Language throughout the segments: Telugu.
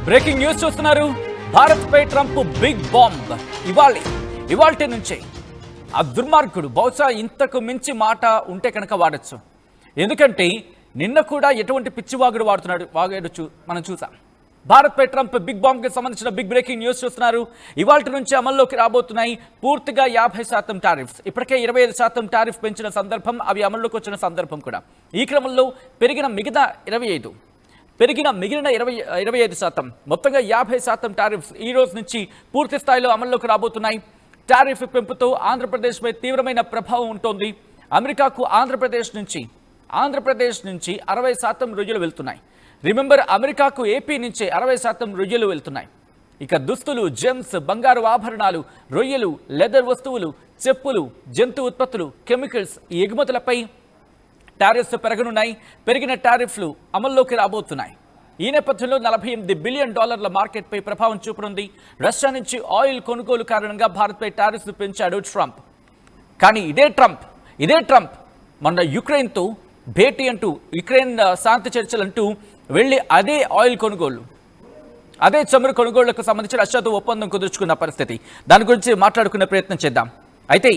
బ్రేకింగ్ న్యూస్ చూస్తున్నారు. భారత్ పై ట్రంప్ బిగ్ బాంబ్ ఇవాల్టి నుంచే ఆ దుర్మార్గుడు బహుశా ఇంతకు మించి మాట ఉంటే కనుక వాడచ్చు. ఎందుకంటే నిన్న కూడా ఎటువంటి పిచ్చివాగుడు వాగాడు మనం చూసాం. భారత్ పై ట్రంప్ బిగ్ బాంబ్ కి సంబంధించిన బిగ్ బ్రేకింగ్ న్యూస్ చూస్తున్నారు. ఇవాల్టి నుంచి అమల్లోకి రాబోతున్నాయి పూర్తిగా 50% టారిఫ్స్. ఇప్పటికే 25% టారిఫ్ పెంచిన సందర్భం, అవి అమల్లోకి వచ్చిన సందర్భం కూడా. ఈ క్రమంలో పెరిగిన మిగిలిన 25%, మొత్తంగా 50% టారిఫ్స్ ఈ రోజు నుంచి పూర్తి స్థాయిలో అమల్లోకి రాబోతున్నాయి. టారిఫ్ పెంపుతో ఆంధ్రప్రదేశ్పై తీవ్రమైన ప్రభావం ఉంటుంది. అమెరికాకు ఆంధ్రప్రదేశ్ నుంచి 60% రొయ్యలు వెళ్తున్నాయి. రిమెంబర్, అమెరికాకు ఏపీ నుంచి 60% రొయ్యలు వెళ్తున్నాయి. ఇక దుస్తులు, జెమ్స్, బంగారు ఆభరణాలు, రొయ్యలు, లెదర్ వస్తువులు, చెప్పులు, జంతు ఉత్పత్తులు, కెమికల్స్ ఈ ఎగుమతులపై టారిఫ్స్ పెరగనున్నాయి. పెరిగిన టారిఫ్లు అమల్లోకి రాబోతున్నాయి. ఈ నేపథ్యంలో $48 బిలియన్ మార్కెట్పై ప్రభావం చూపనుంది. రష్యా నుంచి ఆయిల్ కొనుగోలు కారణంగా భారత్పై టారిఫ్స్ పెంచాడు ట్రంప్. కానీ ఇదే ట్రంప్ మొన్న యుక్రెయిన్తో భేటీ అంటూ, యుక్రెయిన్ శాంతి చర్చలంటూ వెళ్ళి అదే ఆయిల్ కొనుగోలు, అదే చమురు కొనుగోళ్లకు సంబంధించి రష్యాతో ఒప్పందం కుదుర్చుకున్న పరిస్థితి. దాని గురించి మాట్లాడుకునే ప్రయత్నం చేద్దాం. అయితే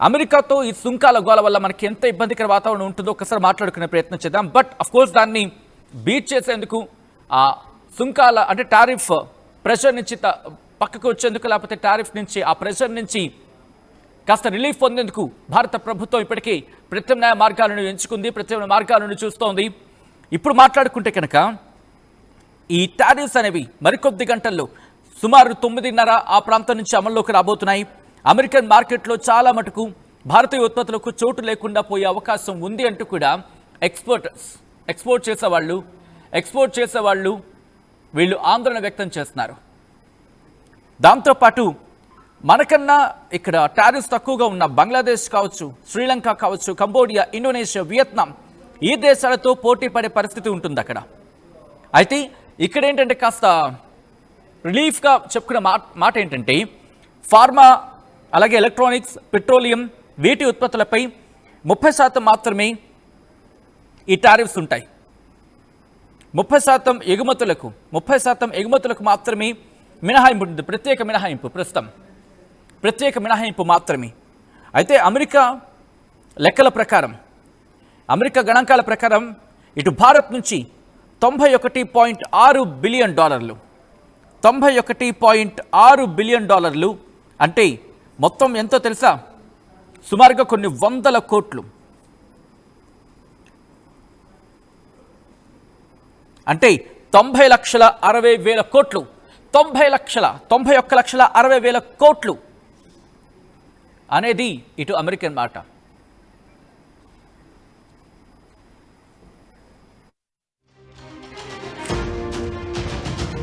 అమెరికాతో ఈ సుంకాల గోల వల్ల మనకి ఎంత ఇబ్బందికర వాతావరణం ఉంటుందో ఒకసారి మాట్లాడుకునే ప్రయత్నం చేద్దాం. బట్ అఫ్కోర్స్ దాన్ని బీట్ చేసేందుకు ఆ సుంకాల అంటే టారిఫ్ ప్రెషర్ నుంచి పక్కకు వచ్చేందుకు, లేకపోతే టారిఫ్ నుంచి ఆ ప్రెషర్ నుంచి కాస్త రిలీఫ్ పొందేందుకు భారత ప్రభుత్వం ఇప్పటికీ ప్రత్యామ్నాయ మార్గాలను ఎంచుకుంది, ప్రత్యామ్నాయ మార్గాలను చూస్తోంది. ఇప్పుడు మాట్లాడుకుంటే కనుక ఈ టారిఫ్స్ అనేవి మరికొద్ది గంటల్లో సుమారు 9:30 ఆ ప్రాంతం నుంచి అమల్లోకి రాబోతున్నాయి. అమెరికన్ మార్కెట్లో చాలా మటుకు భారతీయ ఉత్పత్తులకు చోటు లేకుండా పోయే అవకాశం ఉంది అంటూ కూడా ఎక్స్పోర్ట్ చేసేవాళ్ళు వీళ్ళు ఆందోళన వ్యక్తం చేస్తున్నారు. దాంతోపాటు మనకన్నా ఇక్కడ టారిఫ్స్ తక్కువగా ఉన్న బంగ్లాదేశ్ కావచ్చు, శ్రీలంక కావచ్చు, కంబోడియా, ఇండోనేషియా, వియత్నాం ఈ దేశాలతో పోటీ పడే పరిస్థితి ఉంటుంది అక్కడ. అయితే ఇక్కడ ఏంటంటే కాస్త రిలీఫ్గా చెప్పుకున్న మాట ఏంటంటే ఫార్మా, అలాగే ఎలక్ట్రానిక్స్, పెట్రోలియం వీటి ఉత్పత్తులపై 30% మాత్రమే ఈ టారిఫ్స్ ఉంటాయి. 30% ఎగుమతులకు మాత్రమే మినహాయింపు ఉంటుంది. ప్రత్యేక మినహాయింపు మాత్రమే. అయితే అమెరికా గణాంకాల ప్రకారం ఇటు భారత్ నుంచి $91.6 బిలియన్, $91.6 బిలియన్ అంటే మొత్తం ఎంతో తెలుసా? సుమారుగా కొన్ని వందల కోట్లు. అంటే 91,60,000 కోట్లు. 91,60,000 కోట్లు అనేది ఇటు అమెరికన్ మాట.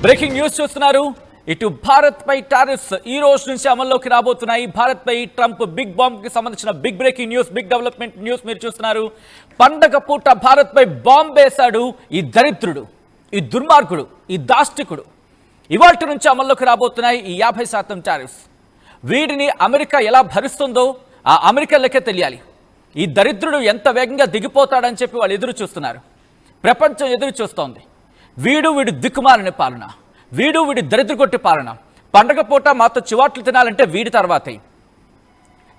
బ్రేకింగ్ న్యూస్ చూస్తున్నారు. ఇటు భారత్ పై టారిఫ్స్ ఈ రోజు నుంచి అమల్లోకి రాబోతున్నాయి. భారత్ పై ట్రంప్ బిగ్ బాంబ్ కి సంబంధించిన big breaking news, big development news మీరు చూస్తున్నారు. పండగ పూట భారత్ పై బాంబ్ వేశాడు ఈ దరిద్రుడు, ఈ దుర్మార్గుడు, ఈ దాష్టికుడు. ఇవాల్టి నుంచి అమల్లోకి రాబోతున్నాయి ఈ 50% టారిఫ్స్. వీటిని అమెరికా ఎలా భరిస్తుందో ఆ అమెరికన్లకే తెలియాలి. ఈ దరిద్రుడు ఎంత వేగంగా దిగిపోతాడని చెప్పి వాళ్ళు ఎదురు చూస్తున్నారు. ప్రపంచం ఎదురు చూస్తోంది. వీడు దిక్కుమాలిన పాలన, వీడి దరిద్ర కొట్టి పాలన. పండగ పూట మాతో చివాట్లు తినాలంటే వీడి తర్వాతే.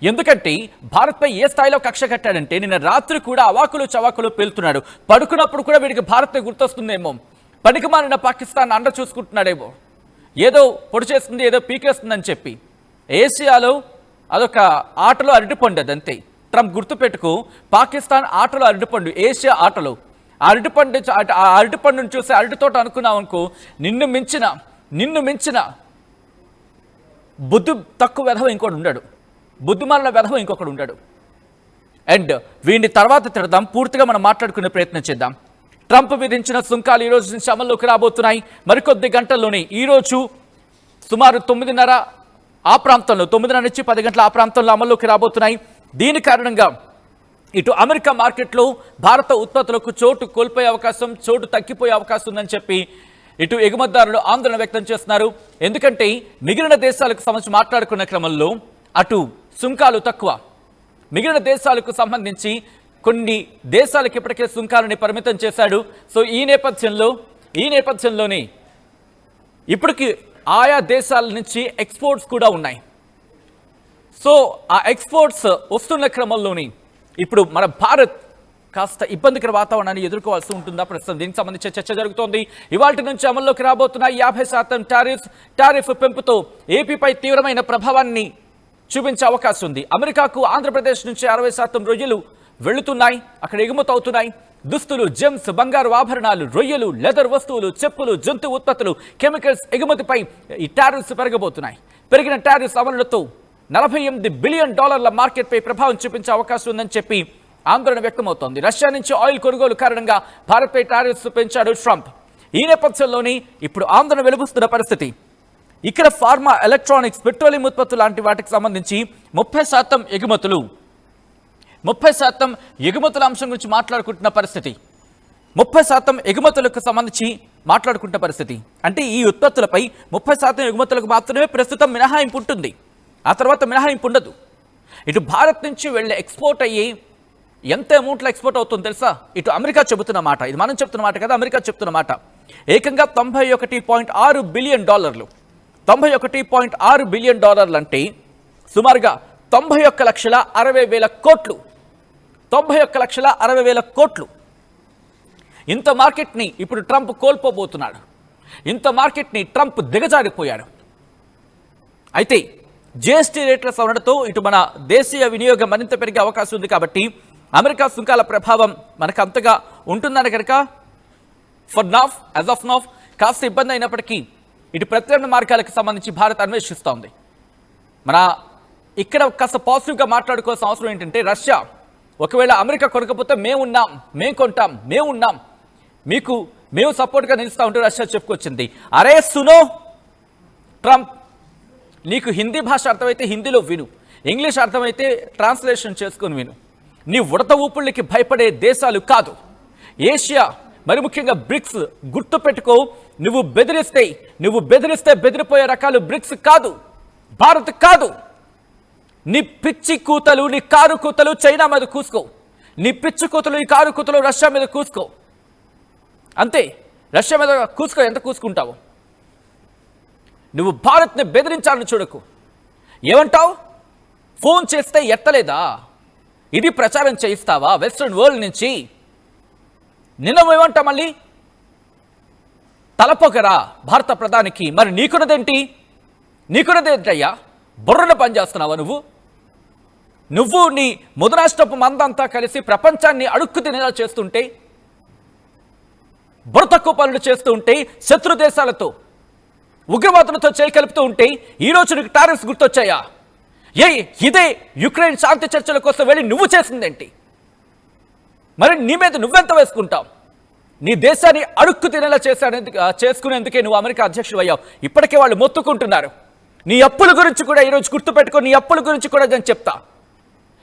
ఎందుకంటే భారత్పై ఏ స్థాయిలో కక్ష కట్టాడంటే నిన్న రాత్రి కూడా అవాకులు చవాకులు పేలుతున్నాడు. పడుకున్నప్పుడు కూడా వీడికి భారత్ గుర్తొస్తుందేమో, పనికిమాలిన పాకిస్తాన్ అండ చూసుకుంటున్నాడేమో, ఏదో పొడి చేస్తుంది, ఏదో పీకేస్తుందని చెప్పి. ఏషియాలో అదొక ఆటలో అరటిపండు, అదంతే. ట్రంప్ గుర్తుపెట్టుకు, పాకిస్తాన్ ఆటలో అరటిపండు, ఏషియా ఆటలో అరటిపండును చూసి అరటితోట అనుకున్నావు అనుకో, నిన్ను మించిన బుద్ధి తక్కువ వెధవ ఇంకోటి ఉండడు, బుద్ధిమాలిన వెధవ ఇంకొకడు ఉండడు. అండ్ వీడిని తర్వాత తిడదాం, పూర్తిగా మనం మాట్లాడుకునే ప్రయత్నం చేద్దాం. ట్రంప్ విధించిన సుంకాలు ఈ రోజు నుంచి అమల్లోకి రాబోతున్నాయి. మరికొద్ది గంటల్లోనే ఈరోజు సుమారు 9:30 ఆ ప్రాంతంలో, 9:30 నుంచి 10 గంటల ఆ ప్రాంతంలో అమల్లోకి రాబోతున్నాయి. దీని కారణంగా ఇటు అమెరికా మార్కెట్లో భారత ఉత్పత్తులకు చోటు తగ్గిపోయే అవకాశం ఉందని చెప్పి ఇటు ఎగుమతిదారులు ఆందోళన వ్యక్తం చేస్తున్నారు. ఎందుకంటే మిగిలిన దేశాలకు సంబంధించి మాట్లాడుకున్న క్రమంలో అటు సుంకాలు తక్కువ, మిగిలిన దేశాలకు సంబంధించి కొన్ని దేశాలకు ఇప్పటికే సుంకాలని పరిమితం చేశాడు. సో ఈ నేపథ్యంలోనే ఇప్పటికి ఆయా దేశాల నుంచి ఎక్స్పోర్ట్స్ కూడా ఉన్నాయి. సో ఆ ఎక్స్పోర్ట్స్ వస్తున్న క్రమంలోని ఇప్పుడు మన భారత్ కాస్త ఇబ్బందికర వాతావరణాన్ని ఎదుర్కోవాల్సి ఉంటుందా? ప్రస్తుతం దీనికి సంబంధించి చర్చ జరుగుతోంది. ఇవాళ నుంచి అమల్లోకి రాబోతున్న 50% టారిఫ్ పెంపుతో ఏపీపై తీవ్రమైన ప్రభావాన్ని చూపించే అవకాశం ఉంది. అమెరికాకు ఆంధ్రప్రదేశ్ నుంచి 60% రొయ్యలు వెళుతున్నాయి, అక్కడ ఎగుమతి అవుతున్నాయి. దుస్తులు, జెమ్స్, బంగారు ఆభరణాలు, రొయ్యలు, లెదర్ వస్తువులు, చెప్పులు, జంతు ఉత్పత్తులు, కెమికల్స్ ఎగుమతిపై ఈ టారిఫ్స్ పెరగబోతున్నాయి. పెరిగిన టారిఫ్స్ అమలుతో $48 బిలియన్ మార్కెట్పై ప్రభావం చూపించే అవకాశం ఉందని చెప్పి ఆందోళన వ్యక్తమవుతోంది. రష్యా నుంచి ఆయిల్ కొనుగోలు కారణంగా భారత్పై టారిఫ్స్ పెంచాడు ట్రంప్. ఈ నేపథ్యంలోని ఇప్పుడు ఆందోళన వెలుగుస్తున్న పరిస్థితి. ఇక్కడ ఫార్మా, ఎలక్ట్రానిక్స్, పెట్రోలియం ఉత్పత్తులు లాంటి వాటికి సంబంధించి 30% ఎగుమతులు 30% ఎగుమతుల అంశం గురించి మాట్లాడుకుంటున్న పరిస్థితి. 30% ఎగుమతులకు సంబంధించి మాట్లాడుకుంటున్న పరిస్థితి. అంటే ఈ ఉత్పత్తులపై 30% ఎగుమతులకు మాత్రమే ప్రస్తుతం మినహాయింపు ఉంటుంది. ఆ తర్వాత మినహాయింపు ఉండదు. ఇటు భారత్ నుంచి వెళ్ళే ఎక్స్పోర్ట్ అయ్యి ఎంత అమౌంట్లో ఎక్స్పోర్ట్ అవుతుందో తెలుసా? ఇటు అమెరికా చెబుతున్న మాట, ఇది మనం చెప్తున్న మాట కదా, అమెరికా చెప్తున్న మాట. ఏకంగా $91.6 బిలియన్. $91.6 బిలియన్ అంటే సుమారుగా 91,60,000 కోట్లు. 91,60,000 కోట్లు. ఇంత మార్కెట్ని ఇప్పుడు ట్రంప్ కోల్పోబోతున్నాడు. ఇంత మార్కెట్ని ట్రంప్ దిగజారిపోయాడు. అయితే జిఎస్టీ రేట్ల సవరణతో ఇటు మన దేశీయ వినియోగం మరింత పెరిగే అవకాశం ఉంది. కాబట్టి అమెరికా సుంకాల ప్రభావం మనకు అంతగా ఉంటుందని కనుక యాజ్ ఆఫ్ నౌ కాస్త ఇబ్బంది అయినప్పటికీ ఇటు ప్రత్యామ్నాయ మార్గాలకు సంబంధించి భారత్ అన్వేషిస్తోంది. మన ఇక్కడ కాస్త పాజిటివ్గా మాట్లాడుకోవాల్సిన అవసరం ఏంటంటే, రష్యా ఒకవేళ అమెరికా కొనకపోతే మేమున్నాం, మేము కొంటాం, మేమున్నాం, మేము సపోర్ట్గా నిలుస్తూ ఉంటే రష్యా చెప్పుకొచ్చింది. అరే సునో ట్రంప్, నీకు హిందీ భాష అర్థమైతే హిందీలో విను, ఇంగ్లీష్ అర్థమైతే ట్రాన్స్లేషన్ చేసుకొని విను. నీ ఉడత ఊపుళ్ళకి భయపడే దేశాలు కాదు ఏషియా, మరి ముఖ్యంగా బ్రిక్స్. గుర్తు పెట్టుకో, నువ్వు బెదిరిస్తే బెదిరిపోయే రకాలు బ్రిక్స్ కాదు, భారత్ కాదు. నీ పిచ్చి కూతలు, నీ కారు కూతలు చైనా మీద కూసుకో. నీ పిచ్చి కూతలు, ఈ కారు కూతలు రష్యా మీద కూసుకో. అంతే, రష్యా మీద కూసుకో. ఎంత కూసుకుంటావు? నువ్వు భారత్ని బెదిరించాలని చూడకు. ఏమంటావు? ఫోన్ చేస్తే ఎత్తలేదా? ఇది ప్రచారం చేయిస్తావా వెస్ట్రన్ వరల్డ్ నుంచి? నిన్న ఏమంటా మళ్ళీ తలపొగరా భారత ప్రధానికి. మరి నీకున్నదేంటయ్యా? బుర్రను పనిచేస్తున్నావా నువ్వు నీ ముదరాష్ట్రపు మందంతా కలిసి ప్రపంచాన్ని అడుక్కు తినేలా చేస్తుంటే, బుర్ర తక్కువ పనులు చేస్తూ ఉంటే, శత్రు దేశాలతో ఉగ్రవాదులతో చేయి కలుపుతూ ఉంటే ఈరోజు నీకు టారిఫ్స్ గుర్తొచ్చాయా? ఇదే యుక్రెయిన్ శాంతి చర్చల కోసం వెళ్ళి నువ్వు చేసిందేంటి? మరి నీ మీద నువ్వెంత వేసుకుంటావు? నీ దేశాన్ని అడుక్కు తినేలా చేసుకునేందుకే నువ్వు అమెరికా అధ్యక్షుడు అయ్యావు. ఇప్పటికే వాళ్ళు మొత్తుకుంటున్నారు. నీ అప్పుల గురించి కూడా ఈరోజు గుర్తుపెట్టుకో. నీ అప్పుల గురించి కూడా నేను చెప్తా.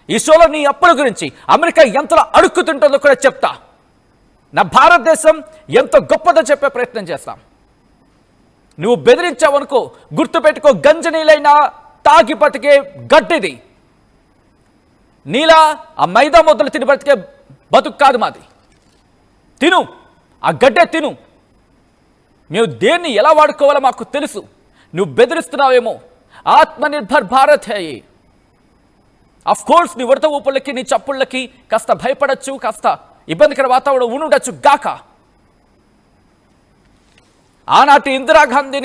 ఈ షోలో నీ అప్పుల గురించి, అమెరికా ఎంతలో అడుక్కుతుంటుందో కూడా చెప్తా. నా భారతదేశం ఎంత గొప్పదో చెప్పే ప్రయత్నం చేస్తాం. నువ్వు బెదిరించావనుకో, గుర్తుపెట్టుకో, గంజనీలైనా తాగి బతికే గడ్డిది. నీలా ఆ మైదా ముద్దలు తిని బతికే బతుకు కాదు మాది. తిను, ఆ గడ్డే తిను. మేము దేన్ని ఎలా వాడుకోవాలో మాకు తెలుసు. నువ్వు బెదిరిస్తున్నావేమో. ఆత్మనిర్భర్ భారత్ హై. అఫ్ కోర్స్ నీ ఉడత ఊపుళ్ళకి, నీ చప్పుళ్ళకి కాస్త భయపడచ్చు, కాస్త ఇబ్బందికర వాతావరణం ఉండొచ్చు గాక. ఆనాటి ఇందిరాగాంధీ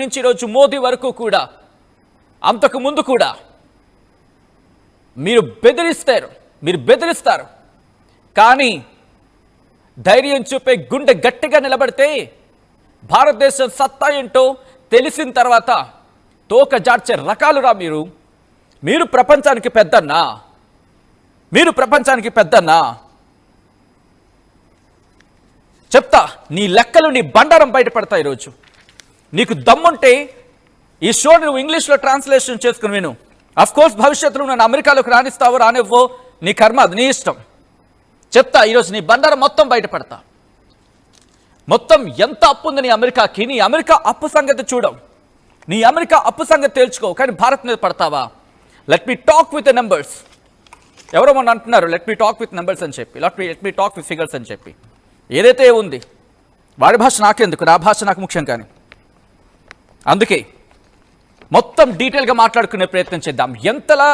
నుంచి ఈరోజు మోదీ వరకు కూడా, అంతకు ముందు కూడా మీరు బెదిరిస్తారు. కానీ ధైర్యం చూపే గుండె గట్టిగా నిలబడితే భారతదేశం సత్తా ఏంటో తెలిసిన తర్వాత తోక జాడ్చే రకాలురా మీరు ప్రపంచానికి పెద్దన్నా. చెప్తా, నీ లెక్కలు, నీ బండారం బయటపడతాయి ఈరోజు. నీకు దమ్ముంటే ఈ షో నువ్వు ఇంగ్లీష్లో ట్రాన్స్లేషన్ చేసుకుని విను. అఫ్ కోర్స్ భవిష్యత్తులో నన్ను అమెరికాలోకి రానిస్తావో రానివ్వో నీ కర్మ, అది నీ ఇష్టం. చెప్తా, ఈరోజు నీ బండారం మొత్తం బయటపడతా. మొత్తం ఎంత అప్పు ఉంది నీ అమెరికాకి? నీ అమెరికా అప్పు సంగతి చూడవు, నీ అమెరికా అప్పు సంగతి తేల్చుకో. కానీ భారత్ మీద పడతావా? Let me talk with numbers. ఎవరో మొన్న అంటున్నారు let me talk with numbers అని చెప్పి, let me talk with figures అని చెప్పి. ఏదైతే ఉంది వాడి భాష నాకెందుకు, నా భాష నాకు ముఖ్యం. కానీ అందుకే మొత్తం డీటెయిల్గా మాట్లాడుకునే ప్రయత్నం చేద్దాం. ఎంతలా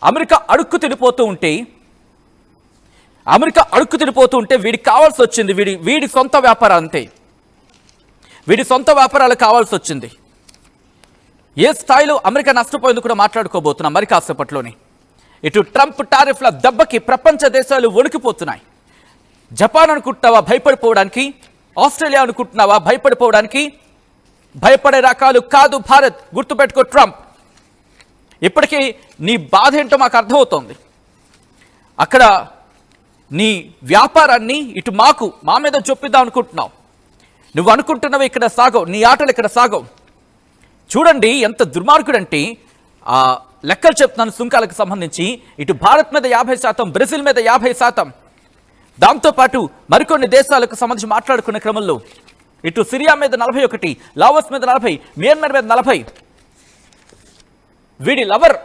అమెరికా అడుక్కు తిడిపోతూ ఉంటే వీడికి కావాల్సి వచ్చింది, వీడి సొంత వ్యాపారం అంతే, వీడి సొంత వ్యాపారాలు కావాల్సి వచ్చింది. ఏ స్థాయిలో అమెరికా నష్టపోయింది కూడా మాట్లాడుకోబోతున్నాం మరి కాసేపట్లోనే. ఇటు ట్రంప్ టారిఫ్ల దెబ్బకి ప్రపంచ దేశాలు వణికిపోతున్నాయి. జపాన్ అనుకుంటున్నావా భయపడిపోవడానికి, ఆస్ట్రేలియా అనుకుంటున్నావా భయపడిపోవడానికి? భయపడే రకాలు కాదు భారత్, గుర్తుపెట్టుకో ట్రంప్. ఇప్పటికీ నీ బాధ ఏంటో మాకు అర్థమవుతోంది. అక్కడ నీ వ్యాపారాన్ని ఇటు మా మీద చొప్పిద్దాం అనుకుంటున్నావు. నువ్వు అనుకుంటున్నవి ఇక్కడ సాగవు, నీ ఆటలు ఇక్కడ సాగవు. చూడండి ఎంత దుర్మార్గుడంటే, లెక్కలు చెప్తున్నాను సుంకాలకు సంబంధించి. ఇటు భారత్ మీద 50%, బ్రెజిల్ మీద 50%, దాంతోపాటు మరికొన్ని దేశాలకు సంబంధించి మాట్లాడుకునే క్రమంలో ఇటు సిరియా మీద 41, లావోస్ మీద 40, మియన్మార్ మీద 40. వీడి లవర్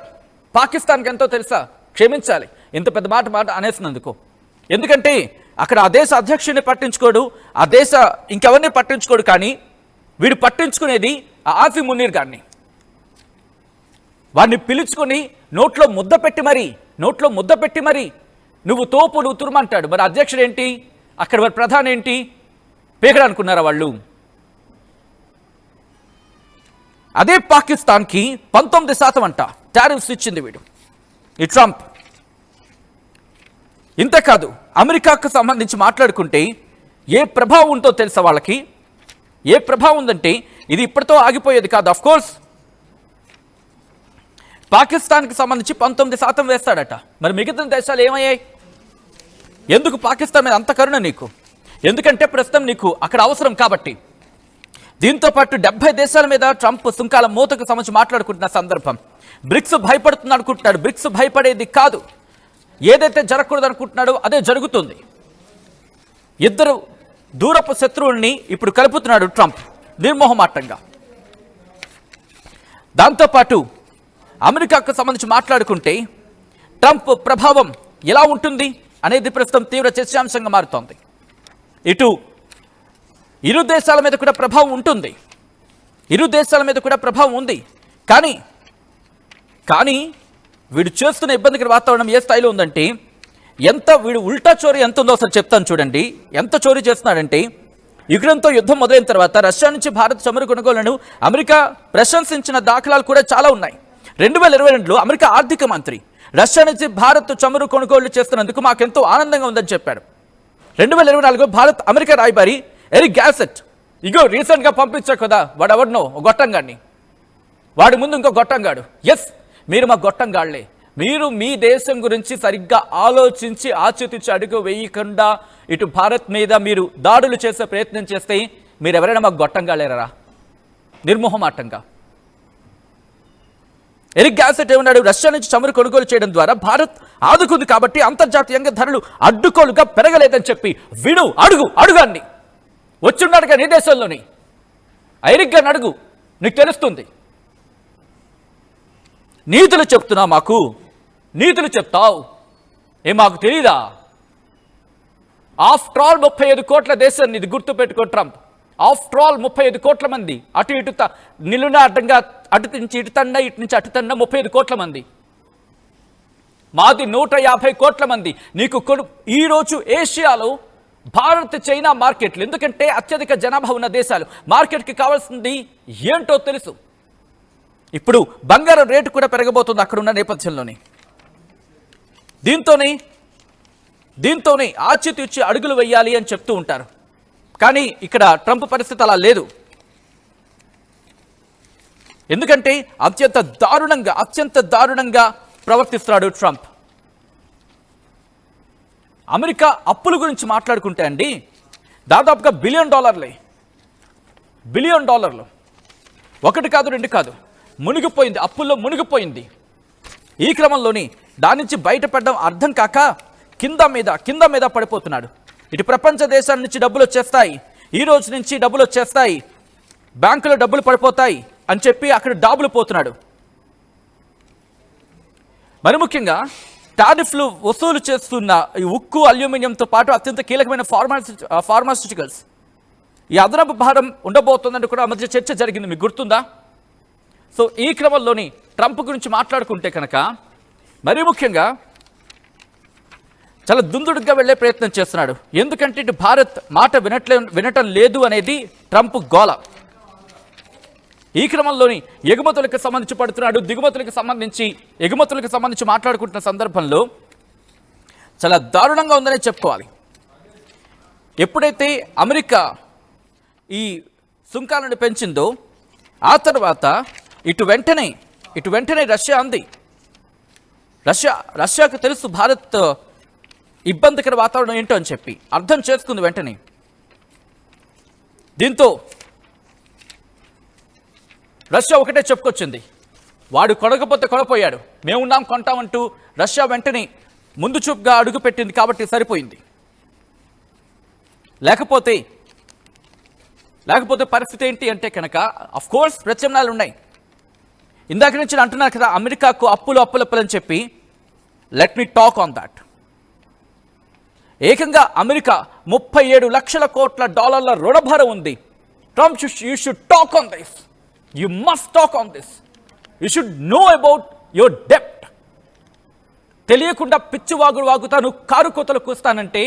పాకిస్తాన్కి ఎంతో తెలుసా? క్షమించాలి ఇంత పెద్ద మాట అనేసినందుకు. ఎందుకంటే అక్కడ ఆ దేశ అధ్యక్షుడిని పట్టించుకోడు, ఆ దేశ ఇంకెవరిని పట్టించుకోడు. కానీ వీడు పట్టించుకునేది ఆ ఆసిమ్ మునీర్ గారిని. వాడిని పిలుచుకొని నోట్లో ముద్ద పెట్టి మరి నువ్వు తోపు, నువ్వు తురుమంటాడు. మరి అధ్యక్షుడు ఏంటి అక్కడ, మరి ప్రధాని ఏంటి? పేకడ అనుకున్నారా వాళ్ళు? అదే పాకిస్తాన్కి 19% అంట టారిఫ్స్ ఇచ్చింది వీడు, ఈ ట్రంప్. ఇంతేకాదు అమెరికాకు సంబంధించి మాట్లాడుకుంటే ఏ ప్రభావం ఉందో తెలుసా వాళ్ళకి? ఏ ప్రభావం ఉందంటే ఇది ఇప్పటితో ఆగిపోయేది కాదు. ఆఫ్ కోర్స్ పాకిస్తాన్కి సంబంధించి 19% వేస్తాడట. మరి మిగతా దేశాలు ఏమయ్యాయి? ఎందుకు పాకిస్తాన్ మీద అంత కరుణ నీకు? ఎందుకంటే ప్రస్తుతం నీకు అక్కడ అవసరం కాబట్టి. దీంతో పాటు 70 దేశాల మీద ట్రంప్ సుంకాల మూతకు సంబంధించి మాట్లాడుకుంటున్న సందర్భం. బ్రిక్స్ భయపడుతుంది అనుకుంటున్నాడు. బ్రిక్స్ భయపడేది కాదు. ఏదైతే జరగకూడదు అనుకుంటున్నాడో అదే జరుగుతుంది. ఇద్దరు దూరపు శత్రువుల్ని ఇప్పుడు కలుపుతున్నాడు ట్రంప్ నిర్మోహమాటంగా. దాంతోపాటు అమెరికాకు సంబంధించి మాట్లాడుకుంటే ట్రంప్ ప్రభావం ఎలా ఉంటుంది అనేది ప్రస్తుతం తీవ్ర చర్చాంశంగా మారుతోంది. ఇటు ఇరు దేశాల మీద కూడా ప్రభావం ఉంటుంది, ఉంది. కానీ వీడు చేస్తున్న ఇబ్బందికర వాతావరణం ఏ స్థాయిలో ఉందంటే, వీడు ఉల్టా చోరీ ఎంత ఉందో అసలు చెప్తాను చూడండి. ఎంత చోరీ చేస్తున్నాడంటే, యుక్రెయిన్తో యుద్ధం మొదలైన తర్వాత రష్యా నుంచి భారత్ చమురు కొనుగోళ్లను అమెరికా ప్రశంసించిన దాఖలాలు కూడా చాలా ఉన్నాయి. 2022లో అమెరికా ఆర్థిక మంత్రి రష్యా నుంచి భారత్ చమురు కొనుగోళ్లు చేస్తున్నందుకు మాకెంతో ఆనందంగా ఉందని చెప్పాడు. 2024 భారత్ అమెరికా రాయబారి ఎరిక్ గ్యాసెట్ రీసెంట్గా పంపించారు కదా, వాడు ఎవరినో గొట్టంగాడిని, వాడి ముందు ఇంకో గొట్టంగాడు. ఎస్, మీరు మా గొట్టంగాళ్లే. మీరు మీ దేశం గురించి సరిగ్గా ఆలోచించి ఆచితూచి అడుగు వేయకుండా ఇటు భారత్ మీద మీరు దాడులు చేసే ప్రయత్నం చేస్తే మీరు ఎవరైనా మాకు గొట్టంగాళ్ళేరా? నిర్మోహమాటంగా ఎరిక్ గ్యాసెట్ ఏమన్నాడు? రష్యా నుంచి చమురు కొనుగోలు చేయడం ద్వారా భారత్ ఆదుకుంది కాబట్టి అంతర్జాతీయంగా ధరలు అడ్డుకోలుగా పెరగలేదని చెప్పి విడు అడుగాన్ని వచ్చున్నాడుగా నీ దేశంలోని ఎరిక్ గారిని అడుగు, నీకు తెలుస్తుంది. నీతులు చెప్తున్నా, మాకు నీతులు చెప్తావు మాకు తెలీదా? ఆఫ్టర్ ఆల్ 35 కోట్ల దేశం ఇది, గుర్తుపెట్టుకో ట్రంప్. ఆఫ్టర్ ఆల్ 35 కోట్ల మంది అటు ఇటు నిలున అడ్డంగా, అటు నుంచి ఇటు తండ, ఇటు నుంచి అటు తండ, 35 కోట్ల మంది. మాది 150 కోట్ల మంది. నీకు ఈరోజు ఏషియాలో భారత్ చైనా మార్కెట్లు, ఎందుకంటే అత్యధిక జనాభా ఉన్న దేశాలు, మార్కెట్కి కావాల్సింది ఏంటో తెలుసు. ఇప్పుడు బంగారం రేటు కూడా పెరగబోతుంది అక్కడ ఉన్న నేపథ్యంలోనే. దీంతోనే ఆచితూచి అడుగులు వేయాలి అని చెప్తూ ఉంటారు. కానీ ఇక్కడ ట్రంప్ పరిస్థితి అలా లేదు. ఎందుకంటే అత్యంత దారుణంగా ప్రవర్తిస్తున్నాడు ట్రంప్. అమెరికా అప్పుల గురించి మాట్లాడుకుంటే అండి, దాదాపుగా బిలియన్ డాలర్లు, ఒకటి కాదు రెండు కాదు, మునిగిపోయింది, అప్పుల్లో మునిగిపోయింది. ఈ క్రమంలోని దాని నుంచి బయటపడడం అర్థం కాక కింద మీద పడిపోతున్నాడు. ఇటు ప్రపంచ దేశాల నుంచి డబ్బులు వచ్చేస్తాయి, ఈ రోజు నుంచి డబ్బులు వచ్చేస్తాయి, బ్యాంకులో డబ్బులు పడిపోతాయి అని చెప్పి అక్కడ డాబులు పోతున్నాడు. మరి ముఖ్యంగా టారిఫ్లు వసూలు చేస్తున్న ఈ ఉక్కు, అల్యూమినియంతో పాటు అత్యంత కీలకమైన ఫార్మాస్యూటికల్స్ ఈ అదనపు భారం ఉండబోతుందని కూడా ఆ మధ్య చర్చ జరిగింది, మీకు గుర్తుందా? సో ఈ క్రమంలోని ట్రంప్ గురించి మాట్లాడుకుంటే కనుక మరీ ముఖ్యంగా చాలా దుందుడుగా వెళ్లే ప్రయత్నం చేస్తున్నాడు. ఎందుకంటే ఇటు భారత్ మాట వినటం లేదు అనేది ట్రంప్ గోల. ఈ క్రమంలోని ఎగుమతులకు సంబంధించి పడుతున్నాడు. ఎగుమతులకు సంబంధించి మాట్లాడుకుంటున్న సందర్భంలో చాలా దారుణంగా ఉందనే చెప్పుకోవాలి. ఎప్పుడైతే అమెరికా ఈ సుంకాలను పెంచిందో ఆ తర్వాత ఇటు వెంటనే రష్యా అంది. రష్యాకు తెలుసు భారత్ ఇబ్బందికర వాతావరణం ఏంటో అని చెప్పి అర్థం చేసుకుంది వెంటనే. దీంతో రష్యా ఒకటే చెప్పుకొచ్చింది, వాడు కొనకపోతే కొనపోయాడు, మేమున్నాం కొంటామంటూ రష్యా వెంటనే ముందు చూపుగా అడుగు పెట్టింది కాబట్టి సరిపోయింది. లేకపోతే పరిస్థితి ఏంటి అంటే కనుక అఫ్కోర్స్ ప్రత్యామ్నాయాలు ఉన్నాయి. ఇందాక నుంచి అంటున్నారు కదా అమెరికాకు అప్పులని చెప్పి. Let me talk on that. ఏకంగా అమెరికా 37 లక్షల కోట్ల డాలర్ల రుణభారం ఉంది. Trump, you should talk on this. You must talk on this. You should know about your డెప్ట్. తెలియకుండా పిచ్చివాగుడు వాగుతాను, కారు కోతలు కూస్తానంటే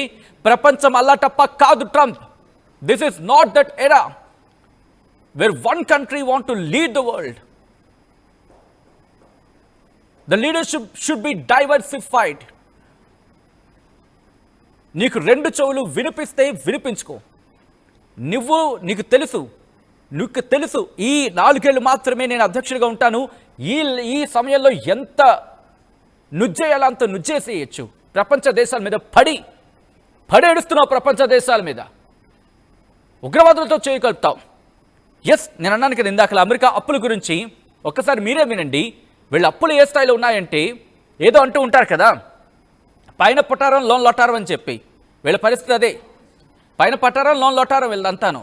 ప్రపంచం అల్లాటప్ప కాదు Trump. This is not that era where one country want to lead the world. The leadership should be diversified. నీకు 2 చెవులు వినిపిస్తే వినిపించుకో. నీకు తెలుసు ఈ 4 ఏళ్ళు మాత్రమే నేను అధ్యక్షుడిగా ఉంటాను. ఈ సమయంలో ఎంత నుజ్జేయాలో అంత నుజ్జేసేయచ్చు. ప్రపంచ దేశాల మీద పడేడుస్తున్నావు. ప్రపంచ దేశాల మీద ఉగ్రవాదులతో చేయగలుగుతావు. ఎస్, నేను అన్నాను కదా ఇందాక అమెరికా అప్పుల గురించి. ఒక్కసారి మీరే వినండి. వీళ్ళ అప్పులు ఏ స్థాయిలో ఉన్నాయంటే ఏదో అంటూ ఉంటారు కదా, పైన పట్టారం లోన్ లొట్టారం అని చెప్పి. వీళ్ళ పరిస్థితి అదే, పైన పట్టారం లోన్ లొట్టారం వీళ్ళంతాను.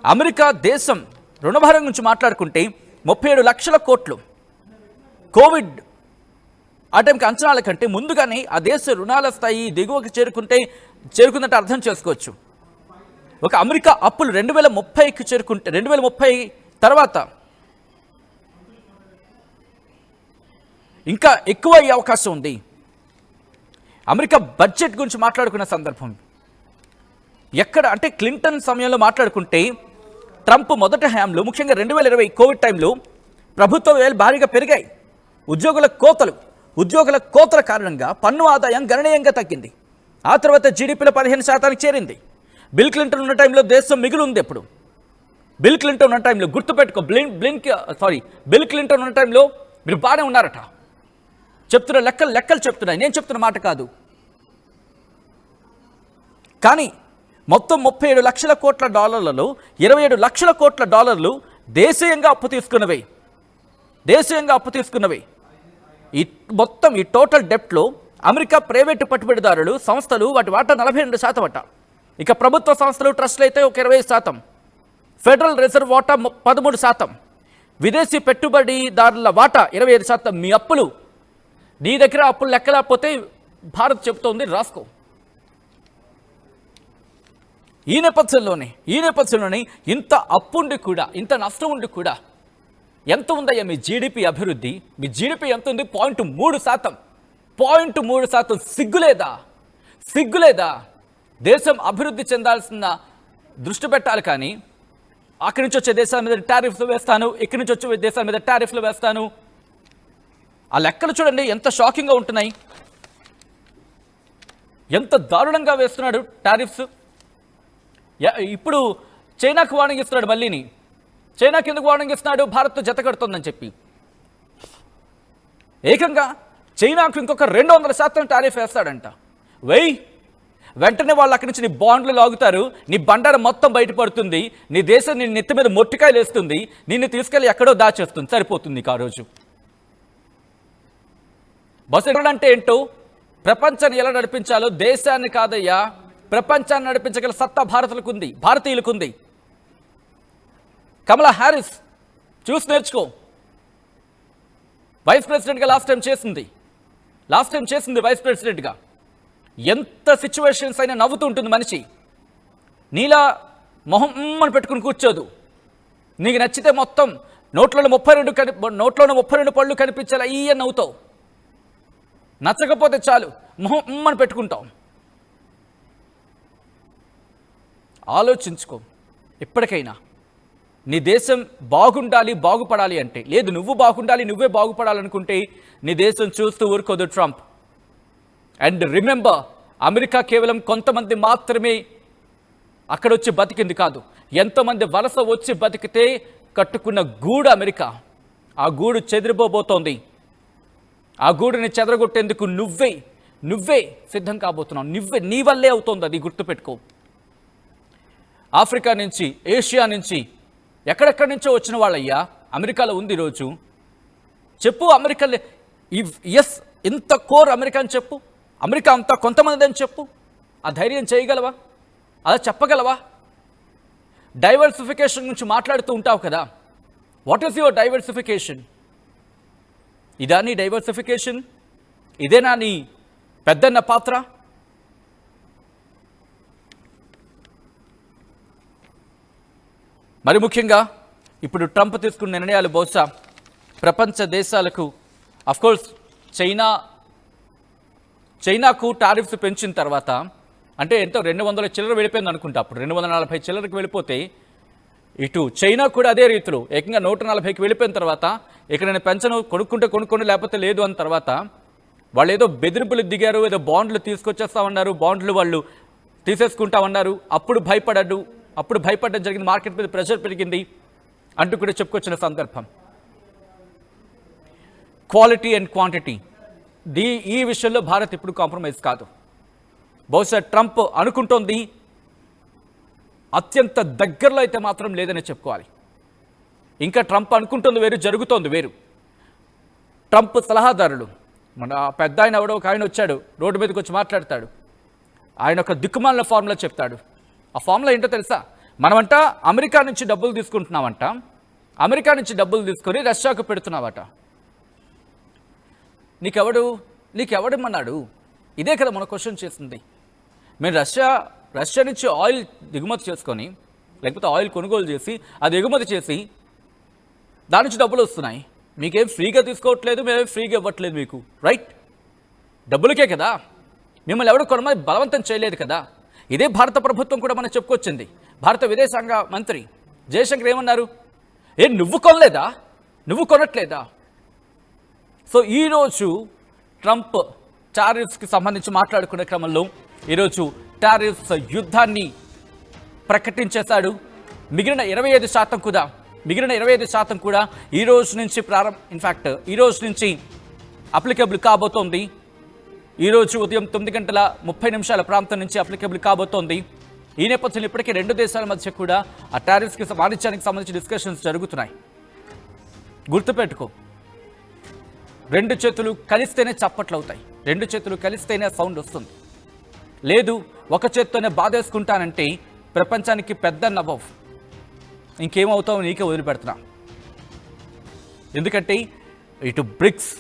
అమెరికా దేశం రుణభారం గురించి మాట్లాడుకుంటే 37 లక్షల కోట్లు కోవిడ్ ఆ టైంకి అంచనాల కంటే ముందుగానే ఆ దేశ రుణాల స్థాయి దిగువకి చేరుకుందంటే అర్థం చేసుకోవచ్చు. ఒక అమెరికా అప్పులు 2030కి చేరుకుంటే 2030 తర్వాత ఇంకా ఎక్కువ అయ్యే అవకాశం ఉంది. అమెరికా బడ్జెట్ గురించి మాట్లాడుకున్న సందర్భం ఎక్కడ అంటే క్లింటన్ సమయంలో మాట్లాడుకుంటే ట్రంప్ మొదటి హయాంలో ముఖ్యంగా 2020 కోవిడ్ టైంలో ప్రభుత్వ వ్యయాలు భారీగా పెరిగాయి. ఉద్యోగుల కోతల కారణంగా పన్ను ఆదాయం గణనీయంగా తగ్గింది. ఆ తర్వాత జీడీపీలో 15% చేరింది. బిల్ క్లింటన్ ఉన్న టైంలో దేశం మిగిలి ఉంది. ఎప్పుడు బిల్ క్లింటన్ ఉన్న టైంలో గుర్తుపెట్టుకో, బిల్ క్లింటన్ ఉన్న టైంలో మీరు బాగానే ఉన్నారట. చెప్తున్న లెక్కలు చెప్తున్నాయి, నేను చెప్తున్న మాట కాదు. కానీ మొత్తం 37 లక్షల కోట్ల డాలర్లలో 27 లక్షల కోట్ల డాలర్లు దేశీయంగా అప్పు తీసుకున్నవి. ఈ టోటల్ డెప్ట్లో అమెరికా ప్రైవేటు పెట్టుబడిదారులు సంస్థలు వాటి వాటా 42% అట. ఇక ప్రభుత్వ సంస్థలు ట్రస్టులు అయితే ఒక 20%, ఫెడరల్ రిజర్వ్ వాటా 13%, విదేశీ పెట్టుబడిదారుల వాటా 25%. మీ అప్పులు, నీ దగ్గర అప్పులు లెక్కలేకపోతే భారత్ చెబుతోంది రాసుకో. ఈ నేపథ్యంలోనే ఇంత అప్పుండి కూడా, ఇంత నష్టం ఉండి కూడా ఎంత ఉందయ్యా మీ జీడిపి అభివృద్ధి? మీ జీడిపి ఎంత ఉంది? 0.3%. సిగ్గులేదా? దేశం అభివృద్ధి చెందాల్సిన దృష్టి పెట్టాలి, కానీ అక్కడి నుంచి వచ్చే దేశాల మీద టారిఫ్లు వేస్తాను, ఇక్కడి నుంచి వచ్చే దేశాల మీద టారిఫ్లు వేస్తాను. ఆ లెక్కలు చూడండి ఎంత షాకింగ్గా ఉంటున్నాయి. ఎంత దారుణంగా వేస్తున్నాడు టారిఫ్స్. ఇప్పుడు చైనాకు వార్నింగ్ ఇస్తున్నాడు. మళ్ళీని చైనాకి ఎందుకు వార్నింగ్ ఇస్తున్నాడు? భారత్తో జత కడుతుందని చెప్పి. ఏకంగా చైనాకు ఇంకొక 200% టారిఫ్ వేస్తాడంట. వెంటనే వాళ్ళు అక్కడి నుంచి నీ బాండ్లు లాగుతారు, నీ బండారం మొత్తం బయటపడుతుంది, నీ దేశం నీ నెత్తి మీద మొట్టికాయలు వేస్తుంది, నిన్ను తీసుకెళ్ళి ఎక్కడో దాచేస్తుంది, సరిపోతుంది నీకు ఆ రోజు. బస్సు అంటే ఏంటో, ప్రపంచాన్ని ఎలా నడిపించాలో దేశాన్ని కాదయ్యా, ప్రపంచాన్ని నడిపించగల సత్తా భారతీయులకుంది. కమలా హ్యారిస్ చూసి నేర్చుకో. వైస్ ప్రెసిడెంట్గా లాస్ట్ టైం చేసింది వైస్ ప్రెసిడెంట్గా. ఎంత సిచ్యువేషన్స్ అయినా నవ్వుతూ ఉంటుంది మనిషి. నీలా మొహం అని పెట్టుకుని కూర్చోదు. నీకు నచ్చితే మొత్తం నోట్లోని 32 పళ్ళు కనిపించేలా ఈయన నవ్వుతావు. నచ్చకపోతే చాలు మొహం అని పెట్టుకుంటావు. ఆలోచించుకో. ఎప్పటికైనా నీ దేశం బాగుండాలి, బాగుపడాలి అంటే, లేదు నువ్వు బాగుండాలి, నువ్వే బాగుపడాలనుకుంటే నీ దేశం చూస్తూ ఊరుకోదు ట్రంప్. అండ్ రిమెంబర్, అమెరికా కేవలం కొంతమంది మాత్రమే అక్కడొచ్చి బతికింది కాదు. ఎంతోమంది వలస వచ్చి బతికితే కట్టుకున్న గూడు అమెరికా. ఆ గూడు చెదిరిపోబోతోంది. ఆ గూడుని చెదరగొట్టేందుకు నువ్వే సిద్ధం కాబోతున్నావు. నీ వల్లే అవుతోంది. అది గుర్తుపెట్టుకో. ఆఫ్రికా నుంచి, ఏషియా నుంచి, ఎక్కడెక్కడి నుంచో వచ్చిన వాళ్ళయ్యా అమెరికాలో ఉంది ఈరోజు. చెప్పు అమెరికా ఎస్ ఇంత కోర్ అమెరికా అని చెప్పు. అమెరికా అంతా కొంతమంది అని చెప్పు. ఆ ధైర్యం చేయగలవా? అలా చెప్పగలవా? డైవర్సిఫికేషన్ గురించి మాట్లాడుతూ ఉంటావు కదా. What is your diversification? ఇదా నీ డైవర్సిఫికేషన్? ఇదేనా నీ పెద్దన్న పాత్ర? మరి ముఖ్యంగా ఇప్పుడు ట్రంప్ తీసుకున్న నిర్ణయాలు బహుశా ప్రపంచ దేశాలకు, అఫ్కోర్స్ చైనాకు టారిఫ్స్ పెంచిన తర్వాత, అంటే ఎంతో 200 చిల్లర వెళ్ళిపోయింది అనుకుంటా. అప్పుడు 240 చిల్లరకు వెళ్ళిపోతే ఇటు చైనా కూడా అదే రీతిలో ఏకంగా 140కి వెళ్ళిపోయిన తర్వాత, ఇక నేను పెంచను, కొనుక్కుంటే లేకపోతే లేదు అన్న తర్వాత వాళ్ళు ఏదో బెదిరింపులు దిగారు. ఏదో బాండ్లు తీసుకొచ్చేస్తామన్నారు, బాండ్లు వాళ్ళు తీసేసుకుంటామన్నారు. అప్పుడు భయపడడం జరిగింది. మార్కెట్ మీద ప్రెషర్ పెరిగింది అంటూ కూడా చెప్పుకొచ్చిన సందర్భం. క్వాలిటీ అండ్ క్వాంటిటీ, ఈ విషయంలో భారత్ ఇప్పుడు కాంప్రమైజ్ కాదు. బహుశా ట్రంప్ అనుకుంటోంది అత్యంత దగ్గరలో అయితే మాత్రం లేదని చెప్పుకోవాలి. ఇంకా ట్రంప్ అనుకుంటుంది వేరు, జరుగుతోంది వేరు. ట్రంప్ సలహాదారులు, మన పెద్ద ఆయన ఎవడో ఒక ఆయన వచ్చాడు, రోడ్డు మీదకి వచ్చి మాట్లాడతాడు. ఆయన ఒక దిక్కుమాలిన ఫార్ములా చెప్తాడు. ఆ ఫార్ములా ఏంటో తెలుసా? మనమంట అమెరికా నుంచి డబ్బులు తీసుకుంటున్నామంట, అమెరికా నుంచి డబ్బులు తీసుకొని రష్యాకు పెడుతున్నావట. నీకెవడమన్నాడు? ఇదే కదా మన క్వశ్చన్ చేసింది. మేము రష్యా నుంచి ఆయిల్ దిగుమతి చేసుకొని, లేకపోతే ఆయిల్ కొనుగోలు చేసి అది ఎగుమతి చేసి దాని నుంచి డబ్బులు వస్తున్నాయి. మీకేం ఫ్రీగా తీసుకోవట్లేదు, మేమేం ఫ్రీగా ఇవ్వట్లేదు మీకు, రైట్? డబ్బులకే కదా. మిమ్మల్ని ఎవరు కొనమని బలవంతం చేయలేదు కదా. ఇదే భారత ప్రభుత్వం కూడా మనం చెప్పుకొచ్చింది. భారత విదేశాంగ మంత్రి జయశంకర్ ఏమన్నారు? నువ్వు కొనలేదా, నువ్వు కొనట్లేదా? సో ఈరోజు ట్రంప్ టారిఫ్స్కి సంబంధించి మాట్లాడుకునే క్రమంలో ఈరోజు టారిఫ్స్ యుద్ధాన్ని ప్రకటించేశాడు. మిగిలిన 25% కూడా ఈ రోజు నుంచి ఈ రోజు నుంచి అప్లికబుల్ కాబోతోంది. ఈరోజు ఉదయం 9:30 ప్రాంతం నుంచి అప్లికబుల్ కాబోతోంది. ఈ నేపథ్యంలో ఇప్పటికీ 2 దేశాల మధ్య కూడా ఆ టారిఫ్స్కి, వాణిజ్యానికి సంబంధించి డిస్కషన్స్ జరుగుతున్నాయి. గుర్తుపెట్టుకో, 2 చేతులు కలిస్తేనే చప్పట్లు అవుతాయి, 2 చేతులు కలిస్తేనే సౌండ్ వస్తుంది. లేదు ఒక చేత్తోనే బాధేసుకుంటానంటే ప్రపంచానికి పెద్ద నవ్వవు. ఇంకేమవుతావు నీకే వదిలిపెడుతున్నా. ఎందుకంటే ఇటు BRICS,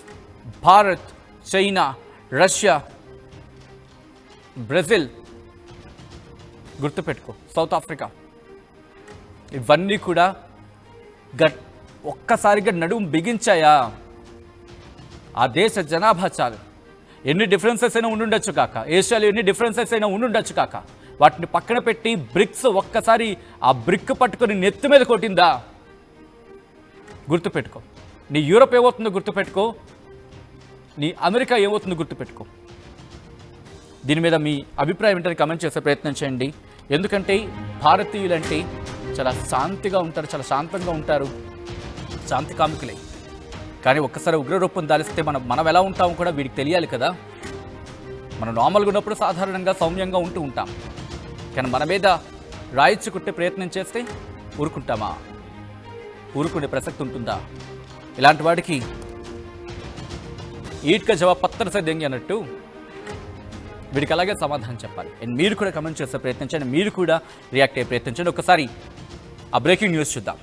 Bharat, China, Russia, Brazil, గుర్తుపెట్టుకో సౌత్ ఆఫ్రికా, ఇవన్నీ కూడా ఒక్కసారిగా నడుము బిగించాయా? ఆ దేశ జనాభా చాలు. ఎన్ని డిఫరెన్సెస్ అయినా ఉండుండొచ్చు కాక, ఏషియాలో ఎన్ని డిఫరెన్సెస్ అయినా ఉండుండొచ్చు కాక, వాటిని పక్కన పెట్టి బ్రిక్స్ ఒక్కసారి ఆ బ్రిక్ పట్టుకొని నెత్తి మీద కొట్టిందా? గుర్తుపెట్టుకో. నీ యూరోప్ ఏమవుతుందో గుర్తుపెట్టుకో, నీ అమెరికా ఏమవుతుందో గుర్తుపెట్టుకో. దీని మీద మీ అభిప్రాయం ఏంటని కమెంట్ చేసే ప్రయత్నం చేయండి. ఎందుకంటే భారతీయులంటే చాలా శాంతిగా ఉంటారు, చాలా శాంతంగా ఉంటారు, శాంతి కాముకులే. కానీ ఒక్కసారి ఉగ్రరూపం దాలిస్తే మనం ఎలా ఉంటామో కూడా వీడికి తెలియాలి కదా. మనం నార్మల్గా ఉన్నప్పుడు సాధారణంగా సౌమ్యంగా ఉంటూ ఉంటాం. కానీ మన మీద రాయిచ్చు కుట్టే ప్రయత్నం చేస్తే ఊరుకుంటామా? ఊరుకునే ప్రసక్తి ఉంటుందా? ఇలాంటి వాడికి ఈట్క జవాబ్ పత్తర్ సే దెంగే అన్నట్టు వీడికి అలాగే సమాధానం చెప్పాలి. అండ్ మీరు కూడా కమెంట్ చేసే ప్రయత్నించండి, మీరు కూడా రియాక్ట్ అయ్యే ప్రయత్నించండి. ఒకసారి ఆ బ్రేకింగ్ న్యూస్ చూద్దాం.